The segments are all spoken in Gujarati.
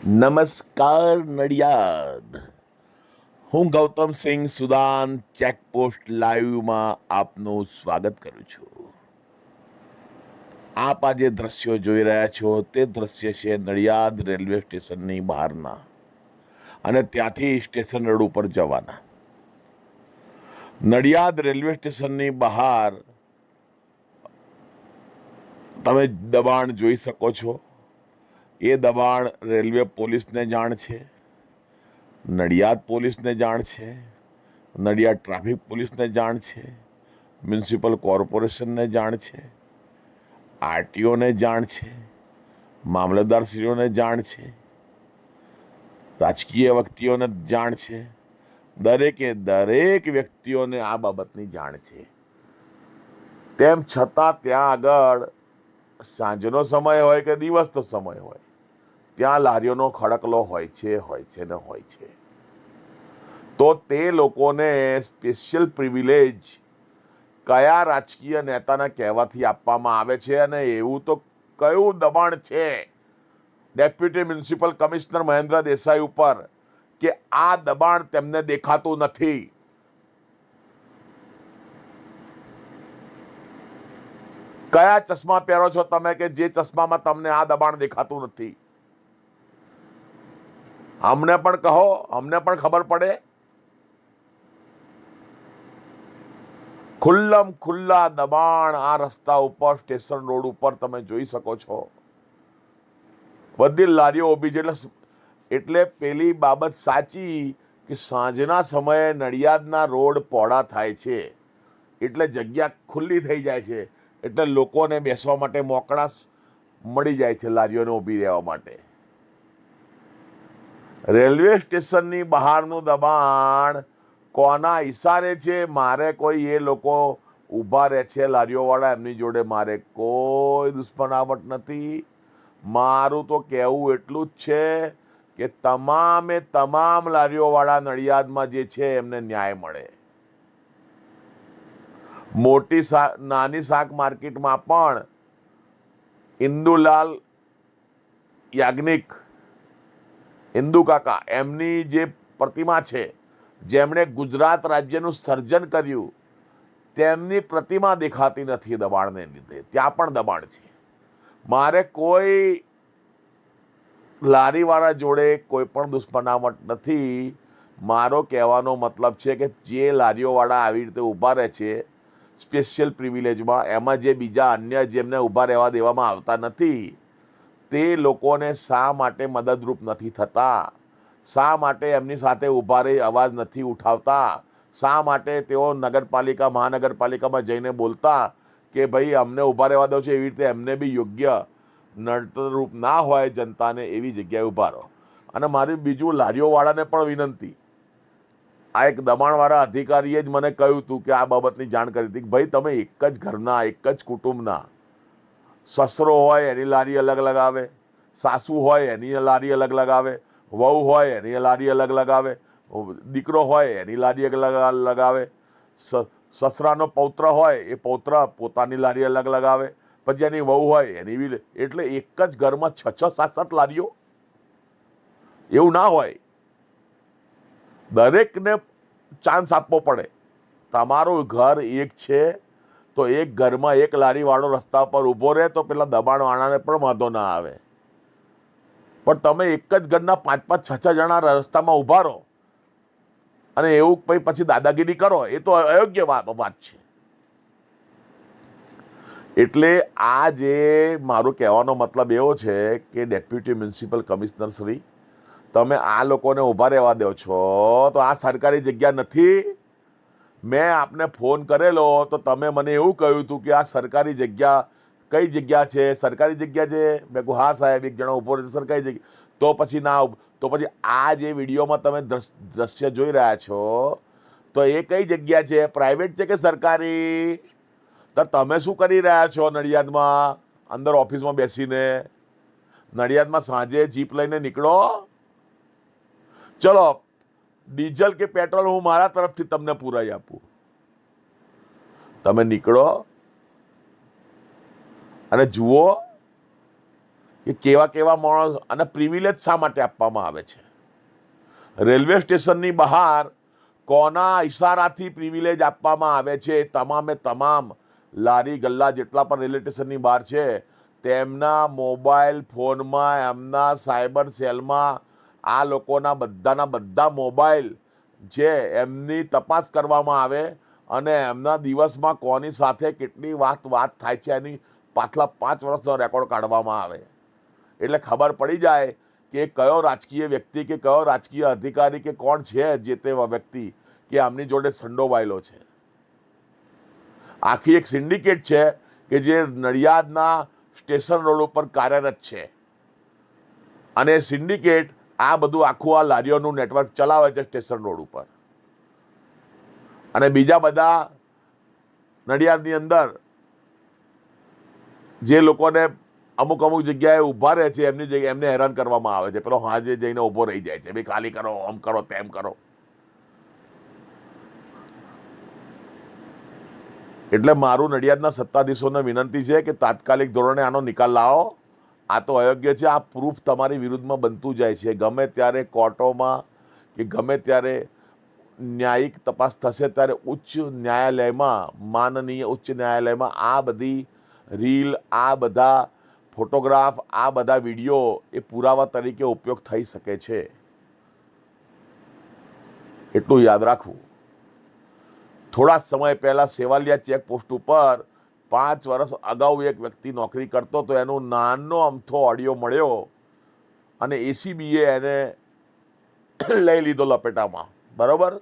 નમસ્કાર નડિયાદ. હું ગૌતમ સિંહ સુદાન ચેકપોસ્ટ લાઈવમાં આપનું સ્વાગત કરું છું. આપ આજે દ્રશ્યો જોઈ રહ્યા છો તે દ્રશ્ય છે નડિયાદ રેલવે સ્ટેશનની બહારના અને ત્યાંથી સ્ટેશન રોડ ઉપર જવાના. નડિયાદ રેલવે સ્ટેશનની બહાર તમે દબાણ જોઈ શકો છો. એ દબાણ રેલવે પોલીસને જાણ છે, નડિયાદ પોલીસને જાણ છે, નડિયાદ ટ્રાફિક પોલીસને જાણ છે, મ્યુનિસિપલ કોર્પોરેશનને જાણ છે, આરટીઓને જાણ છે, મામલતદારશ્રીઓને જાણ છે, રાજકીય વ્યક્તિઓને જાણ છે. દરેકે દરેક વ્યક્તિઓને આ બાબતની જાણ છે. તેમ છતાં ત્યાં આગળ સાંજનો સમય હોય કે દિવસનો સમય હોય, ત્યાં લારીઓનો ખડકલો હોય છે ને હોય છે. તો તે લોકોને સ્પેશિયલ પ્રિવિલેજ કયા રાજકીય નેતાના કહેવાથી આપવામાં આવે છે અને એવું તો કયું દબાણ છે deputy municipal commissioner Mahendra Desai ઉપર કે આ દબાણ તેમને દેખાતું નથી? કયા ચશ્મા પહેરો છો તમે કે જે ચશ્મામાં તમને આ દબાણ દેખાતું નથી? અમને પણ કહો, અમને પણ ખબર પડે. ખુલ્લમ ખુલ્લા દબાણ આ રસ્તા ઉપર સ્ટેશન રોડ ઉપર તમે જોઈ શકો છો. બધી લારીઓ ઊભી છે. એટલે પેલી બાબત સાચી કે સાંજના સમયે નડિયાદના રોડ પહોળા થાય છે એટલે જગ્યા ખુલ્લી થઈ જાય છે, એટલે લોકોને બેસવા માટે મોકળાશ મળી જાય છે લારીઓને ઊભી રહેવા માટે. રેલવે સ્ટેશનની બહારનું દબાણ કોના ઈશારે છે? મારે કોઈ એ લોકો ઊભા રહે છે લારીઓવાળા, એમની જોડે મારે કોઈ દુશ્મનાવટ નથી. મારું તો કહેવું એટલું જ છે કે તમામે તમામ લારીઓવાળા નડિયાદમાં જે છે એમને ન્યાય મળે. મોટી નાની શાક માર્કેટમાં પણ ઇન્દુલાલ યાજ્ઞિક, ઇન્દુ કાકા, એમની જે પ્રતિમા છે, જેમણે ગુજરાત રાજ્યનું સર્જન કર્યું, તેમની પ્રતિમા દેખાતી નથી દબાણને લીધે. ત્યાં પણ દબાણ છે. મારે કોઈ લારીવાળા જોડે કોઈ પણ દુશ્મનાવટ નથી. મારો કહેવાનો મતલબ છે કે જે લારીઓવાળા આવી રીતે ઊભા રહે છે સ્પેશિયલ પ્રિવિલેજમાં, એમાં જે બીજા અન્ય જેમને ઊભા રહેવા દેવામાં આવતા નથી, તે લોકોને શા માટે મદદરૂપ નથી થતા? શા માટે એમની સાથે ઊભા રહી અવાજ નથી ઉઠાવતા? શા માટે તેઓ નગરપાલિકા મહાનગરપાલિકામાં જઈને બોલતા કે ભાઈ અમને ઊભા રહેવા દો છો? એવી રીતે એમને બી યોગ્ય નડતરરૂપ ના હોય જનતાને એવી જગ્યાએ ઊભા રહો. અને મારી બીજું લારીઓવાળાને પણ વિનંતી, આ એક દબાણવાળા અધિકારીએ જ મને કહ્યું હતું કે આ બાબતની જાણ કરી હતી કે ભાઈ તમે એક જ ઘરના, એક જ કુટુંબના, સસરો હોય એની લારી અલગ લગાવે, સાસુ હોય એની લારી અલગ લગાવે, વહુ હોય એની લારી અલગ લગાવે, દીકરો હોય એની લારી અલગ લગાવે, સસરાનો પૌત્ર હોય એ પૌત્ર પોતાની લારી અલગ લગાવે, પછી એની વહુ હોય એની બી. એટલે એક જ ઘરમાં 6-7 લારીઓ? એવું ના હોય. દરેકને ચાન્સ આપવો પડે. તમારું ઘર એક છે તો એક ઘરમાં એક લારીવાળો રસ્તા પર ઊભો રહે તો પેલા દબાણવાળાને પણ વાંધો ના આવે. પણ તમે એક જ ઘરના 5-6 જણા રસ્તામાં ઊભા રહો અને એવું પછી દાદાગીરી કરો, એ તો અયોગ્ય વાત છે. એટલે આ જે મારું કહેવાનો મતલબ એવો છે કે ડેપ્યુટી મ્યુનિસિપલ કમિશનર શ્રી, તમે આ લોકોને ઊભા રહેવા દો છો તો આ સરકારી જગ્યા નથી. મેં આપને ફોન કરેલો તો તમે મને એવું કહ્યું હતું કે આ સરકારી જગ્યા કઈ જગ્યા છે? સરકારી જગ્યા છે? મેં કહું હા સાહેબ, એક જણો ઊભો રહે સરકારી જગ્યા. તો પછી ના, તો પછી આ જે વિડીયોમાં તમે દ્રશ્ય જોઈ રહ્યા છો તો એ કઈ જગ્યા છે? પ્રાઇવેટ છે કે સરકારી? તો તમે શું કરી રહ્યા છો નડિયાદમાં અંદર ઓફિસમાં બેસીને? નડિયાદમાં સાંજે જીપ લઈને નીકળો. ચલો, ડીઝલ કે પેટ્રોલ હું મારા તરફથી તમને પુરાઈ આપું. તમે નીકળો અને જુઓ કે કેવા કેવા માણસ અને પ્રિવિલેજ શા માટે આપવામાં આવે છે. રેલવે સ્ટેશનની બહાર કોના ઈશારાથી પ્રિવિલેજ આપવામાં આવે છે? તમામે તમામ લારી ગલ્લા જેટલા પણ રેલવે સ્ટેશનની બહાર છે તેમના મોબાઈલ ફોનમાં, એમના સાયબર સેલમાં આ લોકોના બધાના બધા મોબાઈલ છે એમની તપાસ કરવામાં આવે અને એમના દિવસમાં કોની સાથે કેટલી વાત થાય છે એની પાછલા 5 વર્ષનો રેકોર્ડ કાઢવામાં આવે. એટલે ખબર પડી જાય કે કયો રાજકીય વ્યક્તિ કે કયો રાજકીય અધિકારી કે કોણ છે જે તે વ્યક્તિ કે આમની જોડે સંડોવાયેલો છે. આખી એક સિન્ડિકેટ છે કે જે નડિયાદના સ્ટેશન રોડ ઉપર કાર્યરત છે અને સિન્ડિકેટ આ બધું આખું આ લારીઓનું નેટવર્ક ચલાવે છે સ્ટેશન રોડ ઉપર. અને બીજા બધા નડિયાદની અંદર જે લોકોને અમુક જગ્યાએ ઊભા રહે છે એમની જગ્યાએ એમને હેરાન કરવામાં આવે છે. પેલો હાજે જઈને ઊભો રહી જાય છે, ભાઈ ખાલી કરો, આમ કરો, તેમ કરો. એટલે મારું નડિયાદના સત્તાધીશોને વિનંતી છે કે તાત્કાલિક ધોરણે આનો નિકાલ લાવો. આ તો અયોગ્ય છે. આ પ્રૂફ તમારી વિરુદ્ધમાં બનતું જાય છે. ગમે ત્યારે કોર્ટોમાં કે ગમે ત્યારે ન્યાયિક તપાસ થશે ત્યારે ઉચ્ચ ન્યાયાલયમાં, માનનીય ઉચ્ચ ન્યાયાલયમાં આ બધી રીલ, આ બધા ફોટોગ્રાફ, આ બધા વિડીયો એ પુરાવા તરીકે ઉપયોગ થઈ શકે છે. એટલું યાદ રાખવું. થોડા સમય પહેલા સેવાલિયા ચેકપોસ્ટ ઉપર 5 વર્ષ અગાઉ એક વ્યક્તિ નોકરી કરતો તો એનો નાનો અમથો ઓડિયો મળ્યો અને એસીબીએ એને લઈ લીધો લપેટામાં. બરોબર?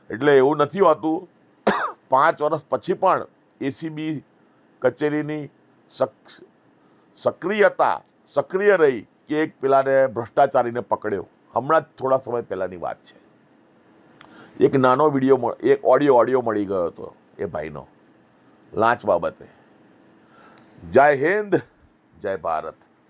એટલે એવું નથી હોતું. 5 વર્ષ પછી પણ એસીબી કચેરીની સક્રિય રહી કે એક પેલાને ભ્રષ્ટાચારીને પકડ્યો. હમણાં જ થોડા સમય પહેલાની વાત છે. એક નાનો વિડીયો, એક ઓડિયો મળી ગયો હતો એ ભાઈનો લાંચ બાબતે. જય હિન્દ, જય ભારત.